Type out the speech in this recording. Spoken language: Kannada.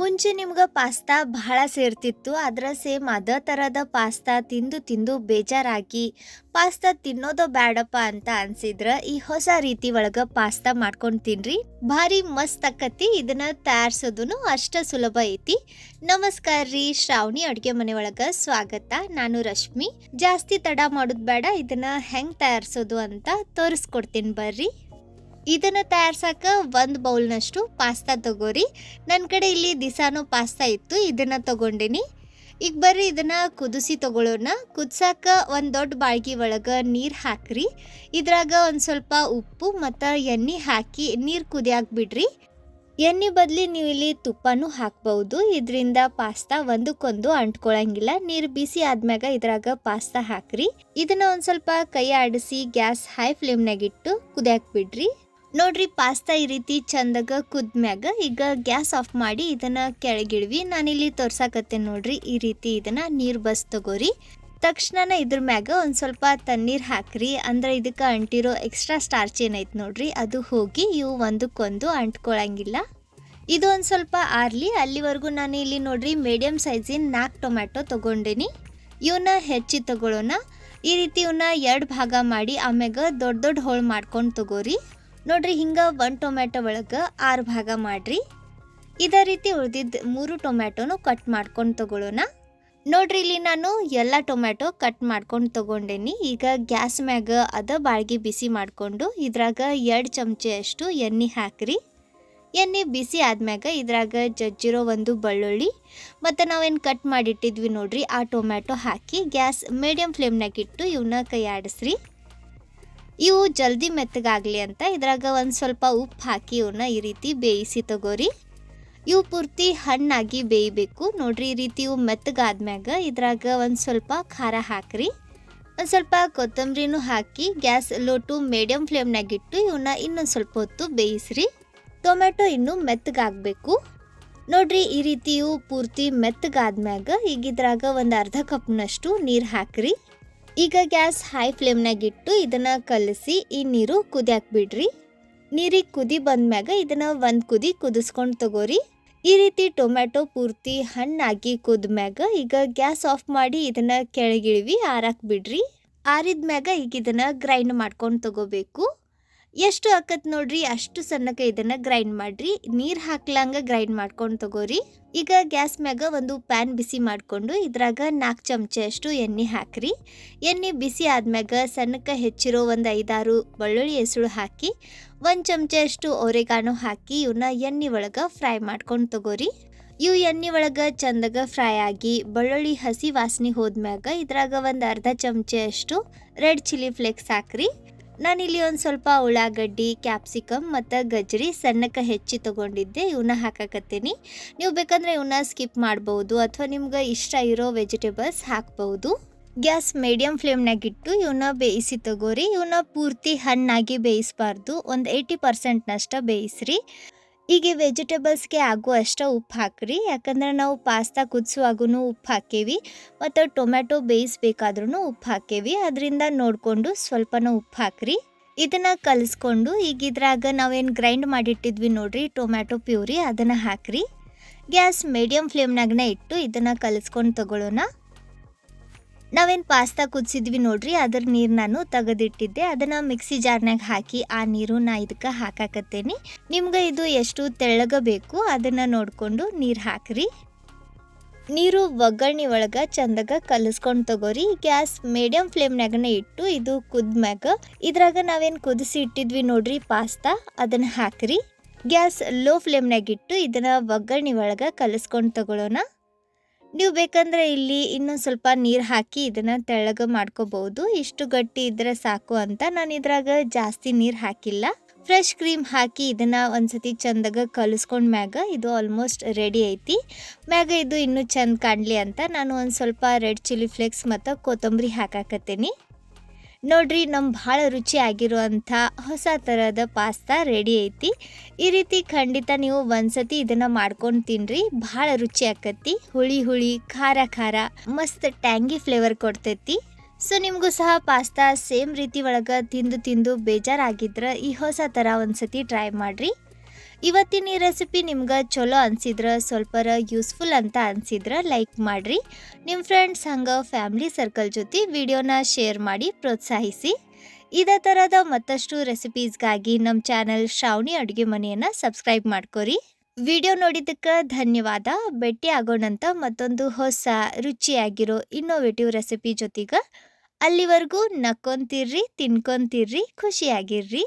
ಮುಂಚೆ ನಿಮ್ಗೆ ಪಾಸ್ತಾ ಬಹಳ ಸೇರ್ತಿತ್ತು. ಆದ್ರೆ ಸೇಮ್ ಅದೇ ಥರದ ಪಾಸ್ತಾ ತಿಂದು ತಿಂದು ಬೇಜಾರಾಗಿ ಪಾಸ್ತಾ ತಿನ್ನೋದು ಬ್ಯಾಡಪ್ಪ ಅಂತ ಅನ್ಸಿದ್ರ ಈ ಹೊಸ ರೀತಿ ಒಳಗ ಪಾಸ್ತಾ ಮಾಡ್ಕೊಂಡು ತಿನ್ರಿ. ಭಾರಿ ಮಸ್ತ್ ಆಕತಿ. ಇದನ್ನ ತಯಾರಿಸೋದು ಅಷ್ಟ ಸುಲಭ ಐತಿ. ನಮಸ್ಕಾರ ರೀ, ಶ್ರಾವಣಿ ಅಡುಗೆ ಮನೆ ಒಳಗ ಸ್ವಾಗತ. ನಾನು ರಶ್ಮಿ. ಜಾಸ್ತಿ ತಡ ಮಾಡೋದು ಬೇಡ, ಇದನ್ನ ಹೆಂಗ್ ತಯಾರಿಸೋದು ಅಂತ ತೋರಿಸ್ಕೊಡ್ತೀನಿ ಬರ್ರಿ. ಇದನ್ನ ತಯಾರ್ಸಕ ಒಂದು ಬೌಲ್ನಷ್ಟು ಪಾಸ್ತಾ ತಗೋರಿ. ನನ್ನ ಕಡೆ ಇಲ್ಲಿ ದಿಸಾನು ಪಾಸ್ತಾ ಇತ್ತು, ಇದನ್ನ ತಗೊಂಡಿನಿ. ಈಗ ಬರ್ರಿ ಇದನ್ನ ಕುದಿಸಿ ತಗೊಳ್ಳೋಣ. ಕುದ್ಸಾಕ ಒಂದು ದೊಡ್ಡ ಬಾಳ್ಗಿ ಒಳಗೆ ನೀರು ಹಾಕ್ರಿ. ಇದ್ರಾಗ ಒಂದು ಸ್ವಲ್ಪ ಉಪ್ಪು ಮತ್ತು ಎಣ್ಣೆ ಹಾಕಿ ನೀರು ಕುದಿಯಾಕ ಬಿಡ್ರಿ. ಎಣ್ಣೆ ಬದಲಿ ನೀವು ಇಲ್ಲಿ ತುಪ್ಪನೂ ಹಾಕ್ಬಹುದು. ಇದರಿಂದ ಪಾಸ್ತಾ ಒಂದಕ್ಕೊಂದು ಅಂಟ್ಕೊಳಂಗಿಲ್ಲ. ನೀರು ಬಿಸಿ ಆದ್ಮ್ಯಾಗ ಇದ್ರಾಗ ಪಾಸ್ತಾ ಹಾಕ್ರಿ. ಇದನ್ನ ಒಂದು ಸ್ವಲ್ಪ ಕೈ ಆಡಿಸಿ ಗ್ಯಾಸ್ ಹೈ ಫ್ಲೇಮ್ನಾಗ ಇಟ್ಟು ಕುದಿಯಾಕ ಬಿಡ್ರಿ. ನೋಡ್ರಿ, ಪಾಸ್ತಾ ಈ ರೀತಿ ಚಂದಾಗ ಕುದ್ಮ್ಯಾಗ ಈಗ ಗ್ಯಾಸ್ ಆಫ್ ಮಾಡಿ ಇದನ್ನ ಕೆಳಗಿಡ್ವಿ. ನಾನಿಲ್ಲಿ ತೋರ್ಸಾಕತ್ತೇನೆ ನೋಡ್ರಿ. ಈ ರೀತಿ ಇದನ್ನ ನೀರು ಬಸ್ ತಗೋರಿ. ತಕ್ಷಣ ಇದ್ರ ಮ್ಯಾಗ ಒಂದು ಸ್ವಲ್ಪ ತಣ್ಣೀರು ಹಾಕ್ರಿ. ಅಂದ್ರೆ ಇದಕ್ಕೆ ಅಂಟಿರೋ ಎಕ್ಸ್ಟ್ರಾ ಸ್ಟಾರ್ಚ್ ಏನೈತೆ ನೋಡ್ರಿ, ಅದು ಹೋಗಿ ಇವು ಒಂದಕ್ಕೊಂದು ಅಂಟ್ಕೊಳಂಗಿಲ್ಲ. ಇದು ಒಂದು ಸ್ವಲ್ಪ ಆರ್ಲಿ. ಅಲ್ಲಿವರೆಗೂ ನಾನು ಇಲ್ಲಿ ನೋಡ್ರಿ ಮೀಡಿಯಂ ಸೈಜಿನ 4 ಟೊಮ್ಯಾಟೊ ತಗೊಂಡಿನಿ. ಇವನ್ನ ಹೆಚ್ಚಿ ತಗೊಳ್ಳೋಣ. ಈ ರೀತಿ ಇವನ್ನ 2 ಭಾಗ ಮಾಡಿ ಆಮ್ಯಾಗ ದೊಡ್ಡ ದೊಡ್ಡ ಹೋಳು ಮಾಡ್ಕೊಂಡು ತಗೋರಿ. ನೋಡ್ರಿ, ಹಿಂಗ 1 ಟೊಮ್ಯಾಟೊ ಒಳಗೆ 6 ಭಾಗ ಮಾಡ್ರಿ. ಇದೇ ರೀತಿ ಉಳಿದಿದ್ದ 3 ಟೊಮ್ಯಾಟೊನು ಕಟ್ ಮಾಡ್ಕೊಂಡು ತಗೊಳ್ಳೋಣ. ನೋಡ್ರಿ, ಇಲ್ಲಿ ನಾನು ಎಲ್ಲ ಟೊಮ್ಯಾಟೊ ಕಟ್ ಮಾಡ್ಕೊಂಡು ತಗೊಂಡೇನಿ. ಈಗ ಗ್ಯಾಸ್ ಮ್ಯಾಗ ಅದ ಬಾಳ್ಗಿ ಬಿಸಿ ಮಾಡಿಕೊಂಡು ಇದ್ರಾಗ 2 ಚಮಚೆ ಅಷ್ಟು ಎಣ್ಣೆ ಹಾಕ್ರಿ. ಎಣ್ಣೆ ಬಿಸಿ ಆದ್ಮ್ಯಾಗ ಇದ್ರಾಗ ಜಜ್ಜಿರೋ ಒಂದು ಬೆಳ್ಳುಳ್ಳಿ ಮತ್ತು ನಾವೇನು ಕಟ್ ಮಾಡಿಟ್ಟಿದ್ವಿ ನೋಡ್ರಿ ಆ ಟೊಮ್ಯಾಟೊ ಹಾಕಿ ಗ್ಯಾಸ್ ಮೀಡಿಯಂ ಫ್ಲೇಮ್ನಾಗ ಇಟ್ಟು ಇವನ್ನ ಕೈ ಆಡಿಸ್ರಿ. ಇವು ಜಲ್ದಿ ಮೆತ್ತಗಾಗಲಿ ಅಂತ ಇದ್ರಾಗ ಒಂದು ಸ್ವಲ್ಪ ಉಪ್ಪು ಹಾಕಿ ಇವನ್ನ ಈ ರೀತಿ ಬೇಯಿಸಿ ತಗೋರಿ. ಇವು ಪೂರ್ತಿ ಹಣ್ಣಾಗಿ ಬೇಯಬೇಕು. ನೋಡ್ರಿ, ಈ ರೀತಿ ಇವು ಮೆತ್ತಗಾದ್ಮ್ಯಾಗ ಇದ್ರಾಗ ಒಂದು ಸ್ವಲ್ಪ ಖಾರ ಹಾಕ್ರಿ. ಒಂದು ಸ್ವಲ್ಪ ಕೊತ್ತಂಬರಿನೂ ಹಾಕಿ ಗ್ಯಾಸ್ ಲೋ ಟು ಮೀಡಿಯಂ ಫ್ಲೇಮ್ನಾಗ ಇಟ್ಟು ಇವನ್ನ ಇನ್ನೊಂದು ಸ್ವಲ್ಪ ಹೊತ್ತು ಬೇಯಿಸ್ರಿ. ಟೊಮ್ಯಾಟೊ ಇನ್ನೂ ಮೆತ್ತಗಾಗಬೇಕು. ನೋಡ್ರಿ, ಈ ರೀತಿ ಇವು ಪೂರ್ತಿ ಮೆತ್ತಗಾದ್ಮ್ಯಾಗ ಈಗ ಇದ್ರಾಗ ಒಂದು ಅರ್ಧ ಕಪ್ನಷ್ಟು ನೀರು ಹಾಕ್ರಿ. ಈಗ ಗ್ಯಾಸ್ ಹೈ ಫ್ಲೇಮ್ನಾಗ ಇಟ್ಟು ಇದನ್ನ ಕಲಸಿ ಈ ನೀರು ಕುದಿಯಾಕ ಬಿಡ್ರಿ. ನೀರಿಗೆ ಕುದಿ ಬಂದ್ಮ್ಯಾಗ ಇದನ್ನ ಒಂದು ಕುದಿ ಕುದಿಸ್ಕೊಂಡು ತಗೋರಿ. ಈ ರೀತಿ ಟೊಮ್ಯಾಟೊ ಪೂರ್ತಿ ಹಣ್ಣಾಗಿ ಕುದ್ಮ್ಯಾಗ ಈಗ ಗ್ಯಾಸ್ ಆಫ್ ಮಾಡಿ ಇದನ್ನ ಕೆಳಗಿಳಿವಿ ಆರಾಕ್ ಬಿಡ್ರಿ. ಆರಿದ್ಮ್ಯಾಗ ಈಗ ಇದನ್ನ ಗ್ರೈಂಡ್ ಮಾಡ್ಕೊಂಡು ತಗೋಬೇಕು. ಎಷ್ಟು ಆಕತ್ ನೋಡ್ರಿ ಅಷ್ಟು ಸಣ್ಣಕ್ಕೆ ಇದನ್ನ ಗ್ರೈಂಡ್ ಮಾಡ್ರಿ. ನೀರು ಹಾಕ್ಲಂಗ ಗ್ರೈಂಡ್ ಮಾಡ್ಕೊಂಡು ತಗೋರಿ. ಈಗ ಗ್ಯಾಸ್ ಮ್ಯಾಗ ಒಂದು ಪ್ಯಾನ್ ಬಿಸಿ ಮಾಡಿಕೊಂಡು ಇದ್ರಾಗ 4 ಚಮಚೆ ಅಷ್ಟು ಎಣ್ಣೆ ಹಾಕ್ರಿ. ಎಣ್ಣೆ ಬಿಸಿ ಆದ್ಮ್ಯಾಗ ಸಣ್ಣಕ್ಕೆ ಹೆಚ್ಚಿರೋ ಒಂದು 5-6 ಬೆಳ್ಳುಳ್ಳಿ ಎಸಳು ಹಾಕಿ 1 ಚಮಚೆ ಅಷ್ಟು ಒರೆಗಾನೋ ಹಾಕಿ ಇವನ್ನ ಎಣ್ಣೆ ಒಳಗೆ ಫ್ರೈ ಮಾಡ್ಕೊಂಡು ತಗೋರಿ. ಇವು ಎಣ್ಣೆ ಒಳಗೆ ಚಂದಾಗ ಫ್ರೈ ಆಗಿ ಬೆಳ್ಳುಳ್ಳಿ ಹಸಿ ವಾಸನೆ ಹೋದ್ಮ್ಯಾಗ ಇದ್ರಾಗ ಒಂದು ಅರ್ಧ ಚಮಚೆ ಅಷ್ಟು ರೆಡ್ ಚಿಲ್ಲಿ ಫ್ಲೇಕ್ಸ್ ಹಾಕ್ರಿ. ನಾನಿಲ್ಲಿ ಒಂದು ಸ್ವಲ್ಪ ಉಳ್ಳಾಗಡ್ಡಿ, ಕ್ಯಾಪ್ಸಿಕಮ್ ಮತ್ತು ಗಜ್ರಿ ಸಣ್ಣಕ್ಕೆ ಹೆಚ್ಚಿ ತೊಗೊಂಡಿದ್ದೆ, ಇವನ್ನ ಹಾಕಕತ್ತೀನಿ. ನೀವು ಬೇಕಂದ್ರೆ ಇವನ್ನ ಸ್ಕಿಪ್ ಮಾಡ್ಬೋದು ಅಥವಾ ನಿಮ್ಗೆ ಇಷ್ಟ ಇರೋ ವೆಜಿಟೇಬಲ್ಸ್ ಹಾಕ್ಬೋದು. ಗ್ಯಾಸ್ ಮೀಡಿಯಂ ಫ್ಲೇಮ್ನಾಗ ಇಟ್ಟು ಇವನ್ನ ಬೇಯಿಸಿ ತಗೋರಿ. ಇವನ್ನ ಪೂರ್ತಿ ಹಣ್ಣಾಗಿ ಬೇಯಿಸಬಾರ್ದು, ಒಂದು 80% ಬೇಯಿಸ್ರಿ. ಈಗ ವೆಜಿಟೇಬಲ್ಸ್ಗೆ ಆಗೋ ಅಷ್ಟ ಉಪ್ಪು ಹಾಕ್ರಿ. ಯಾಕಂದ್ರೆ ನಾವು ಪಾಸ್ತಾ ಕುದಿಸುವಾಗೂ ಉಪ್ಪು ಹಾಕೇವಿ ಮತ್ತು ಟೊಮ್ಯಾಟೊ ಬೇಯಿಸ್ಬೇಕಾದ್ರೂ ಉಪ್ಪು ಹಾಕೇವಿ. ಅದರಿಂದ ನೋಡಿಕೊಂಡು ಸ್ವಲ್ಪನ ಉಪ್ಪು ಹಾಕ್ರಿ. ಇದನ್ನು ಕಲಿಸ್ಕೊಂಡು ಈಗ ಇದ್ರಾಗ ನಾವೇನು ಗ್ರೈಂಡ್ ಮಾಡಿಟ್ಟಿದ್ವಿ ನೋಡ್ರಿ ಟೊಮ್ಯಾಟೊ ಪ್ಯೂರಿ, ಅದನ್ನು ಹಾಕ್ರಿ. ಗ್ಯಾಸ್ ಮೀಡಿಯಂ ಫ್ಲೇಮ್ನಾಗನೇ ಇಟ್ಟು ಇದನ್ನು ಕಲಿಸ್ಕೊಂಡು ತಗೊಳ್ಳೋಣ. ನಾವೇನು ಪಾಸ್ತಾ ಕುದಿಸಿದ್ವಿ ನೋಡ್ರಿ ಅದ್ರ ನೀರು ನಾನು ತೆಗೆದಿಟ್ಟಿದ್ದೆ, ಅದನ್ನು ಮಿಕ್ಸಿ ಜಾರ್ನಾಗ ಹಾಕಿ ಆ ನೀರು ನಾ ಇದಕ್ಕೆ ಹಾಕಾಕತ್ತೇನೆ. ನಿಮ್ಗೆ ಇದು ಎಷ್ಟು ತೆಳ್ಳಗ ಬೇಕು ಅದನ್ನು ನೋಡಿಕೊಂಡು ನೀರು ಹಾಕ್ರಿ. ನೀರು ಒಗ್ಗರಣೆ ಒಳಗೆ ಚಂದಾಗ ಕಲಿಸ್ಕೊಂಡು ತಗೋರಿ. ಗ್ಯಾಸ್ ಮೀಡಿಯಂ ಫ್ಲೇಮ್ನಾಗನೇ ಇಟ್ಟು ಇದು ಕುದ್ಮ್ಯಾಗ ಇದ್ರಾಗ ನಾವೇನು ಕುದಿಸಿ ಇಟ್ಟಿದ್ವಿ ನೋಡ್ರಿ ಪಾಸ್ತಾ, ಅದನ್ನು ಹಾಕ್ರಿ. ಗ್ಯಾಸ್ ಲೋ ಫ್ಲೇಮ್ನಾಗಿಟ್ಟು ಇದನ್ನು ಒಗ್ಗರಣೆ ಒಳಗೆ ಕಲಿಸ್ಕೊಂಡು ತಗೊಳ್ಳೋಣ. ನೀವು ಬೇಕಂದ್ರೆ ಇಲ್ಲಿ ಇನ್ನೊಂದು ಸ್ವಲ್ಪ ನೀರು ಹಾಕಿ ಇದನ್ನು ತೆಳ್ಳಗೆ ಮಾಡ್ಕೋಬಹುದು. ಇಷ್ಟು ಗಟ್ಟಿ ಇದ್ರೆ ಸಾಕು ಅಂತ ನಾನು ಇದ್ರಾಗ ಜಾಸ್ತಿ ನೀರು ಹಾಕಿಲ್ಲ. ಫ್ರೆಶ್ ಕ್ರೀಮ್ ಹಾಕಿ ಇದನ್ನು ಒಂದ್ಸತಿ ಚಂದಾಗ ಕಲಿಸ್ಕೊಂಡ್ ಮ್ಯಾಗ ಇದು ಆಲ್ಮೋಸ್ಟ್ ರೆಡಿ ಐತಿ. ಮ್ಯಾಗ ಇದು ಇನ್ನೂ ಚಂದ ಕಾಣಲಿ ಅಂತ ನಾನು ಒಂದು ಸ್ವಲ್ಪ ರೆಡ್ ಚಿಲ್ಲಿ ಫ್ಲೇಕ್ಸ್ ಮತ್ತು ಕೊತ್ತಂಬರಿ ಹಾಕಾಕತ್ತೀನಿ. ನೋಡ್ರಿ, ನಮ್ಮ ಭಾಳ ರುಚಿ ಆಗಿರುವಂಥ ಹೊಸ ಥರದ ಪಾಸ್ತಾ ರೆಡಿ ಐತಿ. ಈ ರೀತಿ ಖಂಡಿತ ನೀವು ಒಂದ್ಸತಿ ಇದನ್ನು ಮಾಡ್ಕೊಂಡು ತಿನ್ನಿರಿ, ಭಾಳ ರುಚಿ ಆಕತಿ. ಹುಳಿ ಹುಳಿ, ಖಾರ ಖಾರ, ಮಸ್ತ್ ಟ್ಯಾಂಗಿ ಫ್ಲೇವರ್ ಕೊಡ್ತೈತಿ. ಸೊ ನಿಮಗೂ ಸಹ ಪಾಸ್ತಾ ಸೇಮ್ ರೀತಿ ಒಳಗೆ ತಿಂದು ತಿಂದು ಬೇಜಾರಾಗಿದ್ರೆ ಈ ಹೊಸ ಥರ ಒಂದ್ಸತಿ ಟ್ರೈ ಮಾಡಿರಿ. ಇವತ್ತಿನ ಈ ರೆಸಿಪಿ ನಿಮ್ಗೆ ಚಲೋ ಅನ್ಸಿದ್ರೆ ಸ್ವಲ್ಪರ ಯೂಸ್ಫುಲ್ ಅಂತ ಅನ್ಸಿದ್ರೆ ಲೈಕ್ ಮಾಡ್ರಿ. ನಿಮ್ಮ ಫ್ರೆಂಡ್ಸ್ ಹಂಗೆ ಫ್ಯಾಮಿಲಿ ಸರ್ಕಲ್ ಜೊತೆ ವಿಡಿಯೋನ ಶೇರ್ ಮಾಡಿ ಪ್ರೋತ್ಸಾಹಿಸಿ. ಇದೇ ಥರದ ಮತ್ತಷ್ಟು ರೆಸಿಪೀಸ್ಗಾಗಿ ನಮ್ಮ ಚಾನಲ್ ಶ್ರಾವಣಿ ಅಡುಗೆ ಮನೆಯನ್ನು ಸಬ್ಸ್ಕ್ರೈಬ್ ಮಾಡ್ಕೊರಿ. ವಿಡಿಯೋ ನೋಡಿದ್ದಕ್ಕೆ ಧನ್ಯವಾದ. ಭೇಟಿ ಆಗೋಣಂತ ಮತ್ತೊಂದು ಹೊಸ ರುಚಿಯಾಗಿರೋ ಇನ್ನೋವೇಟಿವ್ ರೆಸಿಪಿ ಜೊತೆಗೆ. ಅಲ್ಲಿವರೆಗೂ ನಕ್ಕೊಂತಿರ್ರಿ, ತಿನ್ಕೊಂತಿರ್ರಿ, ಖುಷಿಯಾಗಿರ್ರಿ.